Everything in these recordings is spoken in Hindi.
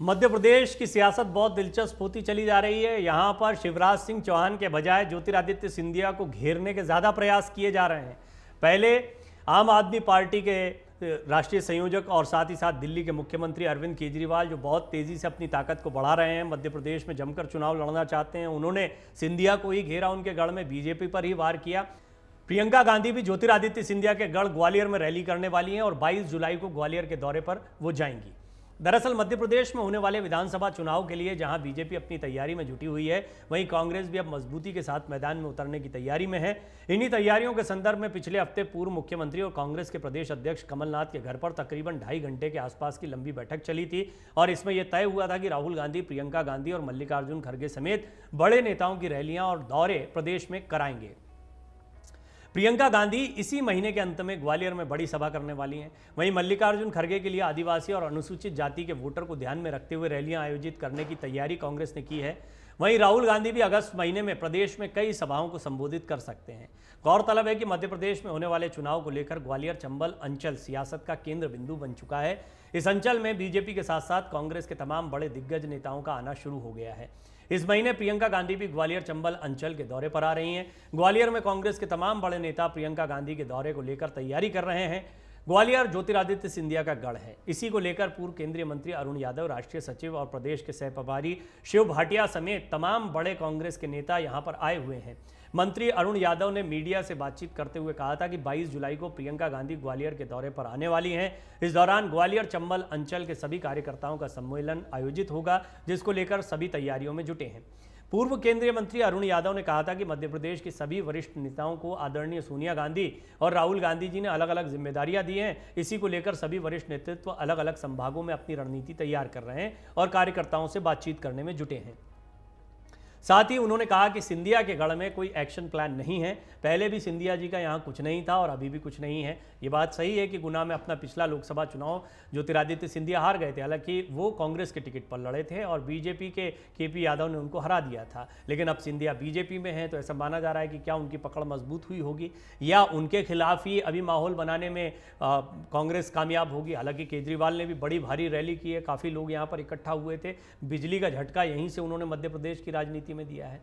मध्य प्रदेश की सियासत बहुत दिलचस्प होती चली जा रही है। यहां पर शिवराज सिंह चौहान के बजाय ज्योतिरादित्य सिंधिया को घेरने के ज़्यादा प्रयास किए जा रहे हैं। पहले आम आदमी पार्टी के राष्ट्रीय संयोजक और साथ ही साथ दिल्ली के मुख्यमंत्री अरविंद केजरीवाल, जो बहुत तेज़ी से अपनी ताकत को बढ़ा रहे हैं, मध्य प्रदेश में जमकर चुनाव लड़ना चाहते हैं, उन्होंने सिंधिया को ही घेरा, उनके गढ़ में बीजेपी पर ही वार किया। प्रियंका गांधी भी ज्योतिरादित्य सिंधिया के गढ़ ग्वालियर में रैली करने वाली हैं और 22 जुलाई को ग्वालियर के दौरे पर वो जाएंगी। दरअसल मध्य प्रदेश में होने वाले विधानसभा चुनाव के लिए जहां बीजेपी अपनी तैयारी में जुटी हुई है, वहीं कांग्रेस भी अब मजबूती के साथ मैदान में उतरने की तैयारी में है। इन्हीं तैयारियों के संदर्भ में पिछले हफ्ते पूर्व मुख्यमंत्री और कांग्रेस के प्रदेश अध्यक्ष कमलनाथ के घर पर तकरीबन 2.5 घंटे के आसपास की लंबी बैठक चली थी और इसमें यह तय हुआ था कि राहुल गांधी, प्रियंका गांधी और मल्लिकार्जुन खड़गे समेत बड़े नेताओं की रैलियां और दौरे प्रदेश में कराएंगे। प्रियंका गांधी इसी महीने के अंत में ग्वालियर में बड़ी सभा करने वाली हैं। वहीं मल्लिकार्जुन खड़गे के लिए आदिवासी और अनुसूचित जाति के वोटर को ध्यान में रखते हुए रैलियां आयोजित करने की तैयारी कांग्रेस ने की है। वहीं राहुल गांधी भी अगस्त महीने में प्रदेश में कई सभाओं को संबोधित कर सकते हैं। गौरतलब है कि मध्य प्रदेश में होने वाले चुनाव को लेकर ग्वालियर चंबल अंचल सियासत का केंद्र बिंदु बन चुका है। इस अंचल में बीजेपी के साथ साथ कांग्रेस के तमाम बड़े दिग्गज नेताओं का आना शुरू हो गया है। इस महीने प्रियंका गांधी भी ग्वालियर चंबल अंचल के दौरे पर आ रही हैं। ग्वालियर में कांग्रेस के तमाम बड़े नेता प्रियंका गांधी के दौरे को लेकर तैयारी कर रहे हैं। ग्वालियर ज्योतिरादित्य सिंधिया का गढ़ है। इसी को लेकर पूर्व केंद्रीय मंत्री अरुण यादव, राष्ट्रीय सचिव और प्रदेश के सह प्रभारी शिव भाटिया समेत तमाम बड़े कांग्रेस के नेता यहां पर आए हुए हैं। मंत्री अरुण यादव ने मीडिया से बातचीत करते हुए कहा था कि 22 जुलाई को प्रियंका गांधी ग्वालियर के दौरे पर आने वाली हैं। इस दौरान ग्वालियर चंबल अंचल के सभी कार्यकर्ताओं का सम्मेलन आयोजित होगा, जिसको लेकर सभी तैयारियों में जुटे हैं। पूर्व केंद्रीय मंत्री अरुण यादव ने कहा था कि मध्य प्रदेश के सभी वरिष्ठ नेताओं को आदरणीय सोनिया गांधी और राहुल गांधी जी ने अलग अलग जिम्मेदारियां दी हैं। इसी को लेकर सभी वरिष्ठ नेतृत्व अलग अलग संभागों में अपनी रणनीति तैयार कर रहे हैं और कार्यकर्ताओं से बातचीत करने में जुटे हैं। साथ ही उन्होंने कहा कि सिंधिया के गढ़ में कोई एक्शन प्लान नहीं है। पहले भी सिंधिया जी का यहाँ कुछ नहीं था और अभी भी कुछ नहीं है। ये बात सही है कि गुना में अपना पिछला लोकसभा चुनाव ज्योतिरादित्य सिंधिया हार गए थे। हालांकि वो कांग्रेस के टिकट पर लड़े थे और बीजेपी के केपी यादव ने उनको हरा दिया था, लेकिन अब सिंधिया बीजेपी में है, तो ऐसा माना जा रहा है कि क्या उनकी पकड़ मजबूत हुई होगी या उनके खिलाफ ही अभी माहौल बनाने में कांग्रेस कामयाब होगी। हालांकि केजरीवाल ने भी बड़ी भारी रैली की है, काफ़ी लोग यहाँ पर इकट्ठा हुए थे। बिजली का झटका यहीं से उन्होंने मध्य प्रदेश की राजनीति में दिया है।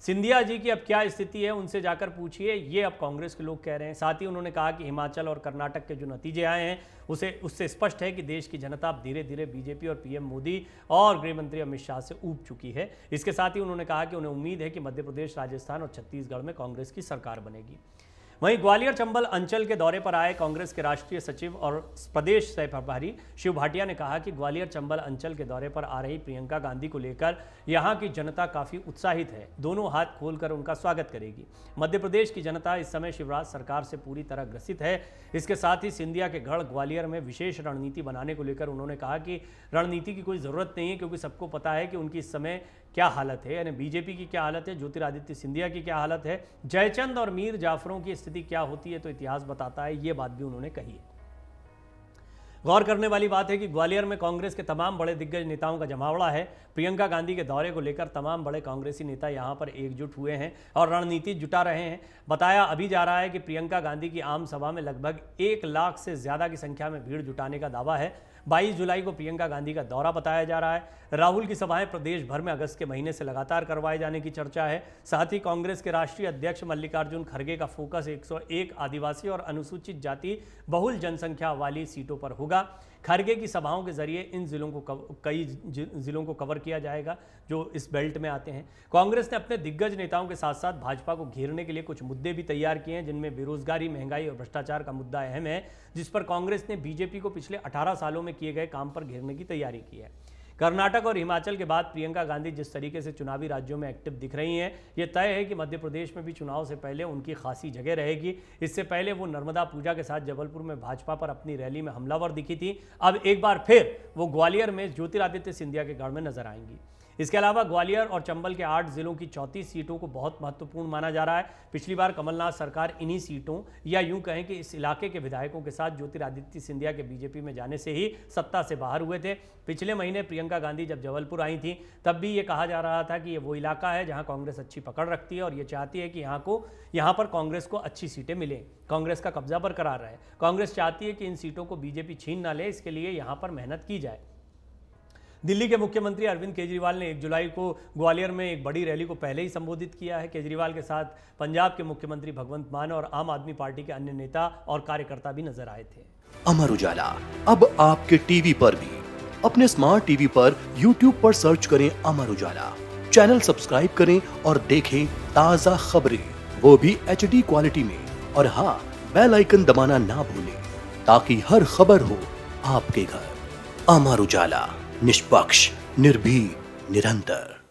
सिंधिया जी की अब क्या स्थिति है, उनसे जाकर पूछिए, ये अब कांग्रेस के लोग कह रहे हैं। साथ ही उन्होंने कहा कि हिमाचल और कर्नाटक के जो नतीजे आए हैं उससे स्पष्ट है कि देश की जनता अब धीरे धीरे बीजेपी और पीएम मोदी और गृह मंत्री अमित शाह से ऊब चुकी है। इसके साथ ही उन्होंने कहा कि उन्हें उम्मीद है कि मध्य प्रदेश, राजस्थान और छत्तीसगढ़ में कांग्रेस की सरकार बनेगी। वहीं ग्वालियर चंबल अंचल के दौरे पर आए कांग्रेस के राष्ट्रीय सचिव और प्रदेश सह प्रभारी शिव भाटिया ने कहा कि ग्वालियर चंबल अंचल के दौरे पर आ रही प्रियंका गांधी को लेकर यहां की जनता काफी उत्साहित है, दोनों हाथ खोलकर उनका स्वागत करेगी। मध्य प्रदेश की जनता इस समय शिवराज सरकार से पूरी तरह ग्रसित है। इसके साथ ही सिंधिया के गढ़ ग्वालियर में विशेष रणनीति बनाने को लेकर उन्होंने कहा कि रणनीति की कोई जरूरत नहीं है, क्योंकि सबको पता है कि उनकी इस समय क्या हालत है, यानी बीजेपी की क्या हालत है, ज्योतिरादित्य सिंधिया की क्या हालत है, जयचंद और मीर जाफरों की स्थिति क्या होती है, तो इतिहास बताता है। ये बात भी उन्होंने कही है। गौर करने वाली बात है कि ग्वालियर में कांग्रेस के तमाम बड़े दिग्गज नेताओं का जमावड़ा है। प्रियंका गांधी के दौरे को लेकर तमाम बड़े कांग्रेसी नेता यहां पर एकजुट हुए हैं और रणनीति जुटा रहे हैं। बताया अभी जा रहा है कि प्रियंका गांधी की आम सभा में लगभग 1 लाख से ज्यादा की संख्या में भीड़ जुटाने का दावा है। 22 जुलाई को प्रियंका गांधी का दौरा बताया जा रहा है। राहुल की सभाएं प्रदेश भर में अगस्त के महीने से लगातार करवाए जाने की चर्चा है। साथ ही कांग्रेस के राष्ट्रीय अध्यक्ष मल्लिकार्जुन खड़गे का फोकस 101 आदिवासी और अनुसूचित जाति बहुल जनसंख्या वाली सीटों पर होगा। खड़गे की सभाओं के जरिए इन जिलों को कई जिलों को कवर किया जाएगा जो इस बेल्ट में आते हैं। कांग्रेस ने अपने दिग्गज नेताओं के साथ साथ भाजपा को घेरने के लिए कुछ मुद्दे भी तैयार किए हैं, जिनमें बेरोजगारी, महंगाई और भ्रष्टाचार का मुद्दा अहम है, जिस पर कांग्रेस ने बीजेपी को पिछले 18 सालों में किए गए काम पर घेरने की तैयारी की है। कर्नाटक और हिमाचल के बाद प्रियंका गांधी जिस तरीके से चुनावी राज्यों में एक्टिव दिख रही हैं, ये तय है कि मध्य प्रदेश में भी चुनाव से पहले उनकी खासी जगह रहेगी। इससे पहले वो नर्मदा पूजा के साथ जबलपुर में भाजपा पर अपनी रैली में हमलावर दिखी थी। अब एक बार फिर वो ग्वालियर में ज्योतिरादित्य सिंधिया के गढ़ में नजर आएंगी। इसके अलावा ग्वालियर और चंबल के 8 जिलों की 34 सीटों को बहुत महत्वपूर्ण माना जा रहा है। पिछली बार कमलनाथ सरकार इन्हीं सीटों या यूं कहें कि इस इलाके के विधायकों के साथ ज्योतिरादित्य सिंधिया के बीजेपी में जाने से ही सत्ता से बाहर हुए थे। पिछले महीने प्रियंका गांधी जब जबलपुर आई थी, तब भी ये कहा जा रहा था कि ये वो इलाका है जहां कांग्रेस अच्छी पकड़ रखती है और ये चाहती है कि यहाँ पर कांग्रेस को अच्छी सीटें मिलें, कांग्रेस का कब्जा बरकरार रहे। कांग्रेस चाहती है कि इन सीटों को बीजेपी छीन ना ले, इसके लिए यहाँ पर मेहनत की जाए। दिल्ली के मुख्यमंत्री अरविंद केजरीवाल ने 1 जुलाई को ग्वालियर में एक बड़ी रैली को पहले ही संबोधित किया है। केजरीवाल के साथ पंजाब के मुख्यमंत्री भगवंत मान और आम आदमी पार्टी के अन्य नेता और कार्यकर्ता भी नजर आए थे। अमर उजाला अब आपके टीवी पर भी। अपने स्मार्ट टीवी पर YouTube पर सर्च करें अमर उजाला, चैनल सब्सक्राइब करें और देखें ताजा खबरें, वो भी HD क्वालिटी में। और हाँ, बेल आइकन दबाना ना भूलें ताकि हर खबर हो आपके घर। अमर उजाला, निष्पक्ष, निर्भीक, निरंतर।